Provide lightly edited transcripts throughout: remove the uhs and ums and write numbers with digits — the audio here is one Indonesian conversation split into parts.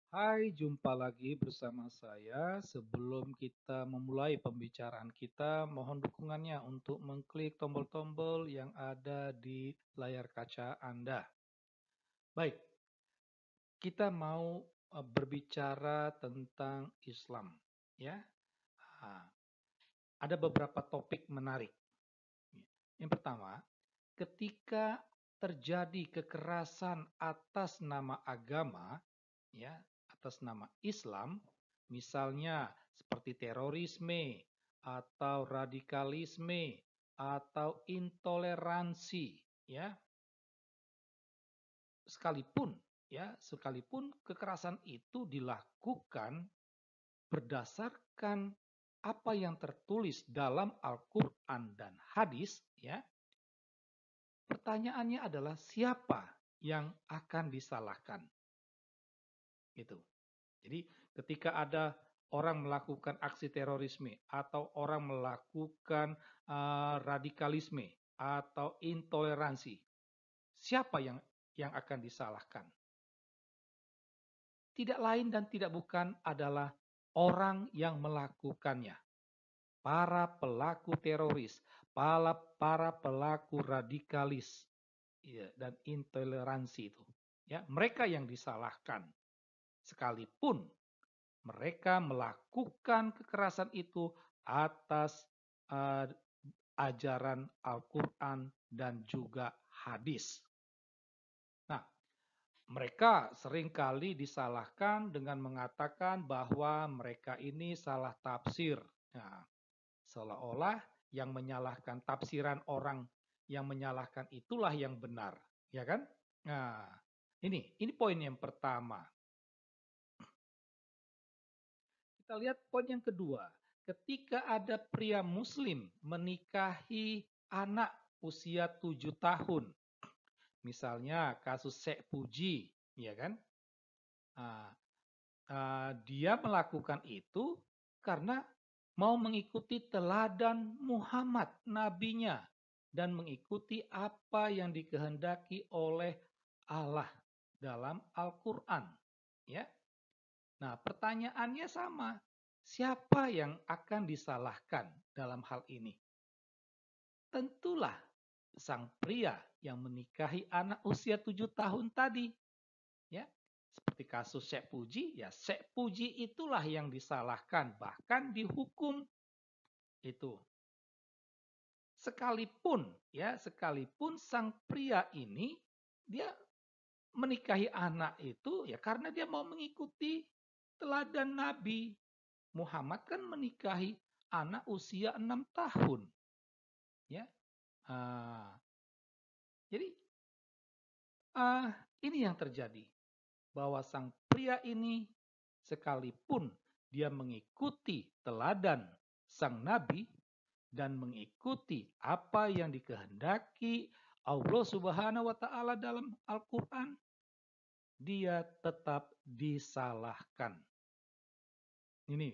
Hai, jumpa lagi bersama saya. Sebelum kita memulai pembicaraan kita, mohon dukungannya untuk mengklik tombol-tombol yang ada di layar kaca Anda. Baik, kita mau berbicara tentang Islam, ya. Ah, ada beberapa topik menarik. Yang pertama, ketika terjadi kekerasan atas nama agama, ya, atas nama Islam, misalnya seperti terorisme atau radikalisme atau intoleransi, ya, sekalipun kekerasan itu dilakukan berdasarkan apa yang tertulis dalam Al-Qur'an dan hadis, ya. Pertanyaannya adalah siapa yang akan disalahkan? Gitu. Jadi ketika ada orang melakukan aksi terorisme atau orang melakukan radikalisme atau intoleransi, siapa yang akan disalahkan? Tidak lain dan tidak bukan adalah orang yang melakukannya, para pelaku teroris, para pelaku radikalis, ya, dan intoleransi itu. Ya, mereka yang disalahkan. Sekalipun mereka melakukan kekerasan itu atas uh, ajaran Al-Quran dan juga hadis. Nah, mereka seringkali disalahkan dengan mengatakan bahwa mereka ini salah tafsir. Nah, seolah-olah yang menyalahkan tafsiran orang yang menyalahkan itulah yang benar, ya kan? Nah, ini poin yang pertama. Kita lihat poin yang kedua. Ketika ada pria muslim menikahi anak usia 7 tahun. Misalnya kasus Syekh Puji, ya kan? Nah, dia melakukan itu karena mau mengikuti teladan Muhammad, nabinya, dan mengikuti apa yang dikehendaki oleh Allah dalam Al-Quran. Ya. Nah, pertanyaannya sama. Siapa yang akan disalahkan dalam hal ini? Tentulah sang pria yang menikahi anak usia 7 tahun tadi. Ya, seperti kasus Syekh Puji, ya Syekh Puji itulah yang disalahkan, bahkan dihukum itu. Sekalipun sang pria ini dia menikahi anak itu ya karena dia mau mengikuti teladan Nabi. Muhammad kan menikahi anak usia 6 tahun. Ya. Ah, jadi ah, ini yang terjadi. Bahwa sang pria ini sekalipun dia mengikuti teladan sang nabi dan mengikuti apa yang dikehendaki Allah Subhanahu wa taala dalam Al-Qur'an, dia tetap disalahkan. Ini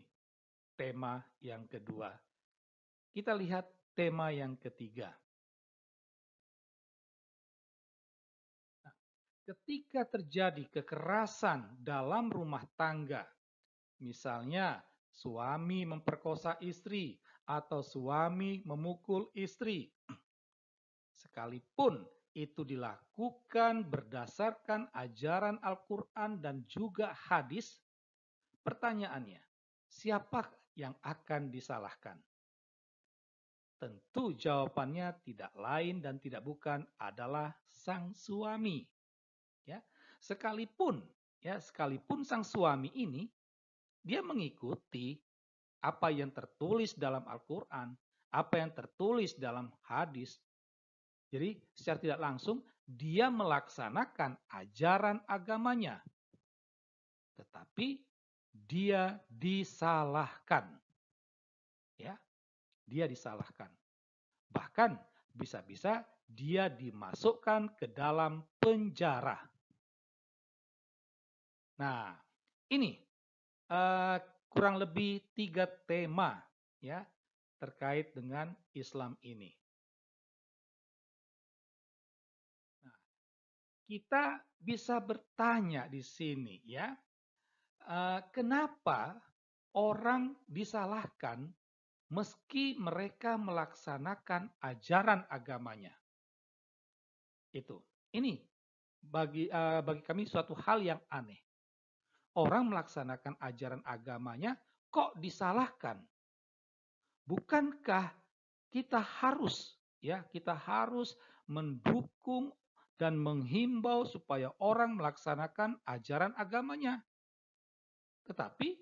tema yang kedua. Kita lihat tema yang ketiga. Ketika terjadi kekerasan dalam rumah tangga, misalnya suami memperkosa istri atau suami memukul istri, sekalipun itu dilakukan berdasarkan ajaran Al-Quran dan juga hadis, pertanyaannya, siapa yang akan disalahkan? Tentu jawabannya tidak lain dan tidak bukan adalah sang suami. Ya, sekalipun sang suami ini dia mengikuti apa yang tertulis dalam Al-Quran, apa yang tertulis dalam hadis. Jadi secara tidak langsung dia melaksanakan ajaran agamanya, tetapi dia disalahkan. Ya, dia disalahkan. Bahkan bisa-bisa dia dimasukkan ke dalam penjara. Nah, ini uh, kurang lebih 3 tema ya terkait dengan Islam ini. Nah, kita bisa bertanya di sini ya, kenapa orang disalahkan meski mereka melaksanakan ajaran agamanya? Itu. Ini bagi kami suatu hal yang aneh. Orang melaksanakan ajaran agamanya kok disalahkan? Bukankah kita harus mendukung dan menghimbau supaya orang melaksanakan ajaran agamanya. Tetapi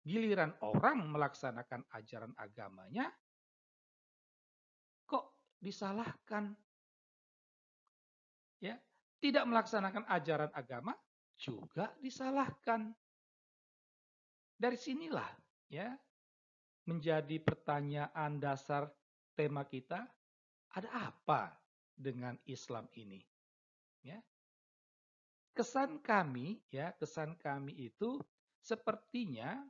giliran orang melaksanakan ajaran agamanya kok disalahkan? Ya, tidak melaksanakan ajaran agama juga disalahkan. Dari sinilah ya menjadi pertanyaan dasar tema kita, ada apa dengan Islam ini? Ya. Kesan kami itu sepertinya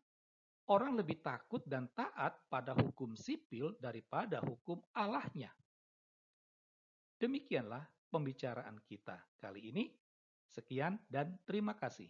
orang lebih takut dan taat pada hukum sipil daripada hukum Allahnya. Demikianlah pembicaraan kita kali ini. Sekian dan terima kasih.